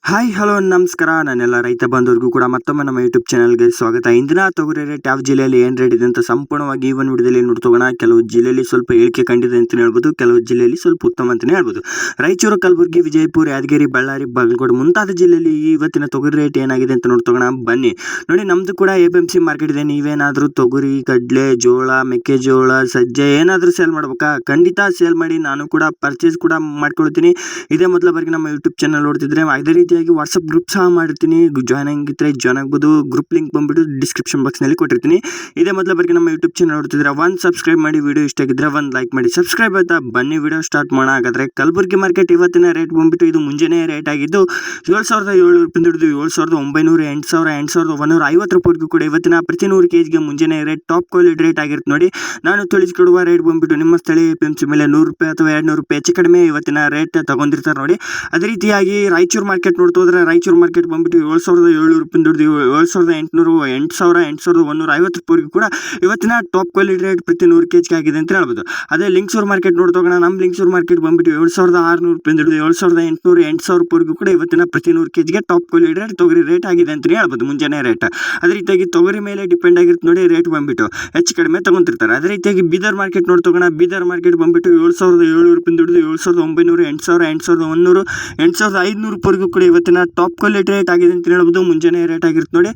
Hi hello ನಮಸ್ಕಾರ. ನಾನೆಲ್ಲ ರೈತ ಬಂಧುವರಿಗೂ ಕೂಡ ಮತ್ತೊಮ್ಮೆ ನಮ್ಮ ಯೂಟ್ಯೂಬ್ ಚಾನಲ್ಗೆ ಸ್ವಾಗತ. ಇಂದಿನ ತೊಗರಿ ರೇಟ್ ಯಾವ ಜಿಲ್ಲೆಯಲ್ಲಿ ಏನು ರೇಟ್ ಇದೆ ಅಂತ ಸಂಪೂರ್ಣವಾಗಿ ಈ ಒಂದು ವಿಡಿಯೋದಲ್ಲಿ ನೋಡ್ತೋಗೋಣ. ಕೆಲವು ಜಿಲ್ಲೆಯಲ್ಲಿ ಸ್ವಲ್ಪ ಇಳಿಕೆ ಕಂಡಿದೆ ಅಂತಲೇ ಹೇಳ್ಬೋದು, ಕೆಲವು ಜಿಲ್ಲೆಯಲ್ಲಿ ಸ್ವಲ್ಪ ಉತ್ತಮ ಅಂತಲೇ ಹೇಳ್ಬೋದು. ರಾಯಚೂರು, ಕಲಬುರಗಿ, ವಿಜಯಪುರ, ಯಾದಗಿರಿ, ಬಳ್ಳಾರಿ, ಬಾಗಲಕೋಟೆ ಮುಂತಾದ ಜಿಲ್ಲೆಯಲ್ಲಿ ಇವತ್ತಿನ ತೊಗರಿ ರೇಟ್ ಏನಾಗಿದೆ ಅಂತ ನೋಡ್ತೋಗೋಣ ಬನ್ನಿ. ನೋಡಿ, ನಮ್ಮದು ಕೂಡ APMC ಮಾರ್ಕೆಟ್ ಇದೆ. ನೀವೇನಾದರೂ ತೊಗರಿ, ಕಡಲೆ, ಜೋಳ, ಮೆಕ್ಕೆಜೋಳ, ಸಜ್ಜೆ ಏನಾದರೂ ಸೇಲ್ ಮಾಡ್ಬೇಕಾ? ಖಂಡಿತ ಸೇಲ್ ಮಾಡಿ, ನಾನು ಕೂಡ ಪರ್ಚೇಸ್ ಕೂಡ ಮಾಡ್ಕೊಳ್ತೀನಿ. ಇದೇ ಮೊದಲ ಬಾರಿಗೆ ನಮ್ಮ ಯೂಟ್ಯೂಬ್ ಚಾನಲ್ ನೋಡ್ತಿದ್ರೆ ಅದೇ ರೀತಿಯಾಗಿ ವಾಟ್ಸಪ್ ಗ್ರೂಪ್ ಸಹ ಮಾಡಿರ್ತೀನಿ. ಜಾಯ್ನ್ ಆಗಿದ್ರೆ ಜಾಯ್ನ್ ಆಗ್ಬೋದು. ಗ್ರೂಪ್ ಲಿಂಕ್ ಬಂದ್ಬಿಟ್ಟು ಡಿಸ್ಕ್ರಿಪ್ಷನ್ ಬಾಕ್ಸ್ನಲ್ಲಿ ಕೊಟ್ಟಿರ್ತೀನಿ. ಇದೇ ಮೊದಲ ಬಾರಿಗೆ ನಮ್ಮ ಯೂಟ್ಯೂಬ್ ಚಾನಲ್ ನೋಡ್ತಿದ್ರೆ ಒಂದು ಸಬ್ಸ್ಕ್ರೈಬ್ ಮಾಡಿ, ವಿಡಿಯೋ ಇಷ್ಟ ಆಗಿದ್ರೆ ಒಂದು ಲೈಕ್ ಮಾಡಿ. ಸಬ್ಸ್ಕ್ರೈಬ್ ಆಯ್ತಾ? ಬನ್ನಿ ವಿಡಿಯೋ ಸ್ಟಾರ್ಟ್ ಮಾಡೋಣ. ಹಾಗಾದ್ರೆ ಕಲಬುರಗಿ ಮಾರ್ಕೆಟ್ ಇವತ್ತಿನ ರೇಟ್ ಬಂದ್ಬಿಟ್ಟು ಇದು ಮುಂಜಾನೆ ರೇಟ್ ಆಗಿದ್ದು 7,700 ರೂಪಾಯಿಂದ ಹಿಡಿದು 7,900, 8,000, 8,150 ರೂಪಾಯಿಗೂ ಕೂಡ ಇವತ್ತಿನ ಪ್ರತಿ 100 kgಗೆ ಮುಂಜಾನೆ ರೇಟ್ ಟಾಪ್ ಕ್ವಾಲಿಟಿ ರೇಟ್ ಆಗಿರುತ್ತೆ. ನೋಡಿ, ನಾನು ತಿಳಿಸ್ಕೊಡುವ ರೇಟ್ ಬಂದ್ಬಿಟ್ಟು ನಿಮ್ಮ ಸ್ಥಳೀಯ APMC ಮೇಲೆ 100 ರೂಪಾಯಿ ಅಥವಾ 200 ರೂಪಾಯಿ ಹೆಚ್ಚು ಕಡಿಮೆ ಇವತ್ತಿನ ರೇಟ್ ತಗೊಂಡಿರ್ತಾರೆ. ನೋಡಿ, ಅದೇ ರೀತಿಯಾಗಿ ರಾಯಚೂರು ಮಾರ್ಕೆಟ್ ನೋಡ್ತೋದ್ರೆ ರಾಯಚೂರು ಮಾರ್ಕೆಟ್ ಬಂದ್ಬಿಟ್ಟು 7,700 ರೂಪಾಯಿಂದ ಹಿಡಿದು 7,800, 8,000, 8,150 ರೂಪಾಯಿಗೂ ಕೂಡ ಇವತ್ತಿನ ಟಾಪ್ ಕ್ವಾಲಿಟಿ ರೇಟ್ ಪ್ರತಿ 100 kgಗೆ ಆಗಿದೆ ಅಂತ ಹೇಳ್ಬೋದು. ಅದೇ ಲಿಂಗಸೂರು ಮಾರ್ಕೆಟ್ ನೋಡ್ತೋಗೋಣ. ನಮ್ಮ ಲಿಂಗಸೂರು ಮಾರ್ಕೆಟ್ ಬಂದ್ಬಿಟ್ಟು 7,600 ರೂಪಾಯಿಂದ ಹಿಡಿದು 7,800, 8,000 ರೂಪಾಯಿಗೂ ಕೂಡ ಇವತ್ತಿನ ಪ್ರತಿ 100 kgಗೆ ಟಾಪ್ ಕ್ವಾಲಿಟಿ ರೇಟ್ ತೊಗರಿ ರೇಟ್ ಆಗಿದೆ ಅಂತಲೇ ಹೇಳ್ಬೋದು, ಮುಂಜಾನೆ ರೇಟ್. ಅದೇ ರೀತಿಯಾಗಿ ತೊಗರಿ ಮೇಲೆ ಡಿಪೆಂಡ್ ಆಗಿರುತ್ತೆ ನೋಡಿ, ರೇಟ್ ಬಂದ್ಬಿಟ್ಟು ಹೆಚ್ಚು ಕಡಿಮೆ ತಗೊಂತಿರ್ತಾರೆ. ಅದೇ ರೀತಿಯಾಗಿ ಬೀದರ್ ಮಾರ್ಕೆಟ್ ನೋಡ್ತೋಗೋಣ. ಬೀದರ್ ಮಾರ್ಕೆಟ್ ಬಂದ್ಬಿಟ್ಟು 7,700 ರೂಪಾಯಿಂದ ಹಿಡಿದು 7,900, 8,000, 8,100, 8,500 ರೂಪಾಯಿಗೂ ಕೂಡ ಇವತ್ತಿನ ಟಾಪ್ ಕ್ವಾಲಿಟಿ ರೇಟ್ ಆಗಿದೆ ಅಂತ ಹೇಳ್ಬೋದು, ಮುಂಜಾನೆ ರೇಟ್ ಆಗಿರುತ್ತೆ ನೋಡಿ.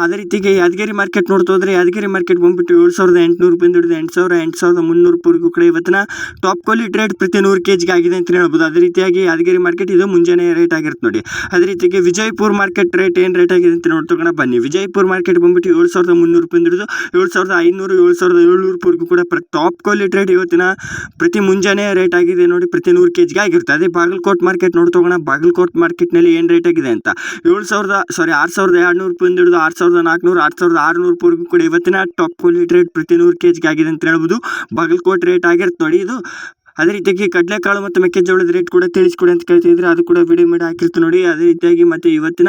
ಅದೇ ರೀತಿಗೆ ಯಾದಗಿರಿ ಮಾರ್ಕೆಟ್ ನೋಡ್ತೋದ್ರೆ ಯಾದಗಿರಿ ಮಾರ್ಕೆಟ್ ಬಂದ್ಬಿಟ್ಟು 7,800 ರೂಪಾಯಿಂದ ಹಿಡಿದು 8,000, 8,300 ರೂಪಾಯಿಗೂ ಕೂಡ ಇವತ್ತಿನ ಟಾಪ್ ಕ್ವಾಲಿಟಿ ರೇಟ್ ಪ್ರತಿ 100 kgಗೆ ಆಗಿದೆ ಅಂತ ಹೇಳ್ಬೋದು. ಅದೇ ರೀತಿಯಾಗಿ ಯಾದಗಿರಿ ಮಾರ್ಕೆಟ್ ಇದು ಮುಂಜಾನೆ ರೇಟ್ ಆಗಿರುತ್ತೆ ನೋಡಿ. ಅದೇ ರೀತಿಗೆ ವಿಜಯಪುರ ಮಾರ್ಕೆಟ್ ರೇಟ್ ಏನು ರೇಟ್ ಆಗಿದೆ ಅಂತ ನೋಡ್ತೋಗೋಣ ಬನ್ನಿ. ವಿಜಯಪುರ ಮಾರ್ಕೆಟ್ ಬಂದ್ಬಿಟ್ಟು 7,300 ರೂಪಾಯಿಂದ ಹಿಡಿದು 7,500, 7,700 ರೂಪಾಯಿಗೂ ಕೂಡ ಟಾಪ್ ಕ್ವಾಲಿಟಿ ರೇಟ್ ಇವತ್ತಿನ ಪ್ರತಿ ಮುಂಜಾನೆ ರೇಟ್ ಆಗಿದೆ ನೋಡಿ, ಪ್ರತಿ 100 kgಗೆ ಆಗಿರುತ್ತೆ. ಅದೇ ಬಾಗಲಕೋಟ್ ಮಾರ್ಕೆಟ್ ನೋಡ್ತೋಗೋಣ. ಬಾಗಲಕೋಟ್ ಮಾರ್ಕೆಟ್ನಲ್ಲಿ ಏನು ರೇಟ್ ಆಗಿದೆ ಅಂತ 6,200 ರೂಪಾಯಿಂದ ಹಿಡಿದು 6,400, 6,600 ರೂಪಾಯಿಗೂ ಕೂಡ ಇವತ್ತಿನ ಟಾಪ್ ಕ್ವಾಲಿಟಿ ರೇಟ್ ಪ್ರತಿ 100 kgಗೆ ಆಗಿದೆ ಅಂತ ಹೇಳ್ಬೋದು, ಬಾಗಲಕೋಟ್ ರೇಟ್ ಆಗಿರುತ್ತೆ ನೋಡಿ ಇದು. ಅದೇ ರೀತಿಯಾಗಿ ಕಡಲೆಕಾಳು ಮತ್ತು ಮೆಕ್ಕೆಜೋಳದ ರೇಟ್ ಕೂಡ ತಿಳಿಸ್ಕೊಡಿ ಅಂತ ಕೇಳ್ತಿದ್ರೆ ಅದು ಕೂಡ ವಿಡಿಯೋ ಮಾಡಿ ಹಾಕಿರ್ತೀವಿ ನೋಡಿ. ಅದೇ ರೀತಿಯಾಗಿ ಮತ್ತು ಇವತ್ತಿನ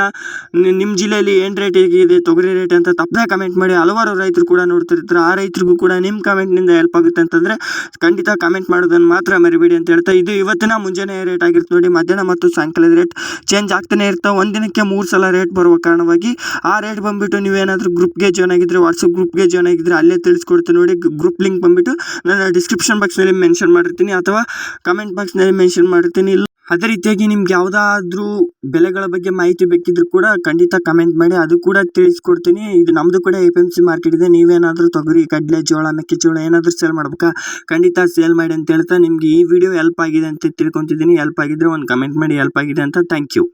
ನಿಮ್ಮ ಜಿಲ್ಲೆಯಲ್ಲಿ ಏನು ರೇಟ್ ಹೇಗಿದೆ ತೊಗರಿ ರೇಟ್ ಅಂತ ತಪ್ಪದೆ ಕಮೆಂಟ್ ಮಾಡಿ. ಹಲವಾರು ರೈತರು ಕೂಡ ನೋಡ್ತಿರ್ತಾರೆ, ಆ ರೈತರಿಗೂ ಕೂಡ ನಿಮ್ಮ ಕಮೆಂಟ್ನಿಂದ ಹೆಲ್ಪ್ ಆಗುತ್ತೆ ಅಂತಂದರೆ ಖಂಡಿತ ಕಮೆಂಟ್ ಮಾಡೋದನ್ನು ಮಾತ್ರ ಮರಿಬೇಡಿ ಅಂತ ಹೇಳ್ತಾ, ಇದು ಇವತ್ತಿನ ಮುಂಜಾನೆ ರೇಟ್ ಆಗಿರುತ್ತೆ ನೋಡಿ. ಮಧ್ಯಾಹ್ನ ಮತ್ತು ಸಾಯಂಕಾಲದ ರೇಟ್ ಚೇಂಜ್ ಆಗ್ತಾನೆ ಇರ್ತಾವೆ. ಒಂದಿನಕ್ಕೆ 3 ಸಲ ರೇಟ್ ಬರುವ ಕಾರಣವಾಗಿ ಆ ರೇಟ್ ಬಂದುಬಿಟ್ಟು ನೀವೇನಾದರೂ ಗ್ರೂಪ್ಗೆ ಜಾಯ್ನ್ ಆಗಿದ್ದರೆ, ವಾಟ್ಸಪ್ ಗ್ರೂಪ್ಗೆ ಜಾಯ್ನ್ ಆಗಿದ್ದರೆ ಅಲ್ಲೇ ತಿಳಿಸ್ಕೊಡ್ತೀನಿ ನೋಡಿ. ಗ್ರೂಪ್ ಲಿಂಕ್ ಬಂದುಬಿಟ್ಟು ನಾನು ಡಿಸ್ಕ್ರಿಪ್ಷನ್ ಬಾಕ್ಸ್ನಲ್ಲಿ ಮೆನ್ಷನ್ ಮಾಡಿರ್ತೀನಿ ಅಥವಾ ಕಮೆಂಟ್ ಬಾಕ್ಸ್ನಲ್ಲಿ ಮೆನ್ಷನ್ ಮಾಡಿರ್ತೀನಿ. ಅದೇ ರೀತಿಯಾಗಿ ನಿಮ್ಗೆ ಯಾವುದಾದ್ರೂ ಬೆಲೆಗಳ ಬಗ್ಗೆ ಮಾಹಿತಿ ಬೇಕಿದ್ರೂ ಕೂಡ ಖಂಡಿತ ಕಮೆಂಟ್ ಮಾಡಿ, ಅದು ಕೂಡ ತಿಳಿಸ್ಕೊಡ್ತೀನಿ. ಇದು ನಮ್ಮದು ಕೂಡ APMC ಮಾರ್ಕೆಟ್ ಇದೆ. ನೀವೇನಾದರೂ ತೊಗರಿ, ಕಡಲೆ, ಜೋಳ, ಮೆಕ್ಕೆಜೋಳ ಏನಾದರೂ ಸೇಲ್ ಮಾಡ್ಬೇಕಾ? ಖಂಡಿತ ಸೇಲ್ ಮಾಡಿ ಅಂತ ಹೇಳ್ತಾ, ನಿಮಗೆ ಈ ವಿಡಿಯೋ ಹೆಲ್ಪ್ ಆಗಿದೆ ಅಂತ ತಿಳ್ಕೊತಿದ್ದೀನಿ. ಹೆಲ್ಪ್ ಆಗಿದ್ದರೆ ಒಂದು ಕಮೆಂಟ್ ಮಾಡಿ, ಹೆಲ್ಪ್ ಆಗಿದೆ ಅಂತ. Thank you.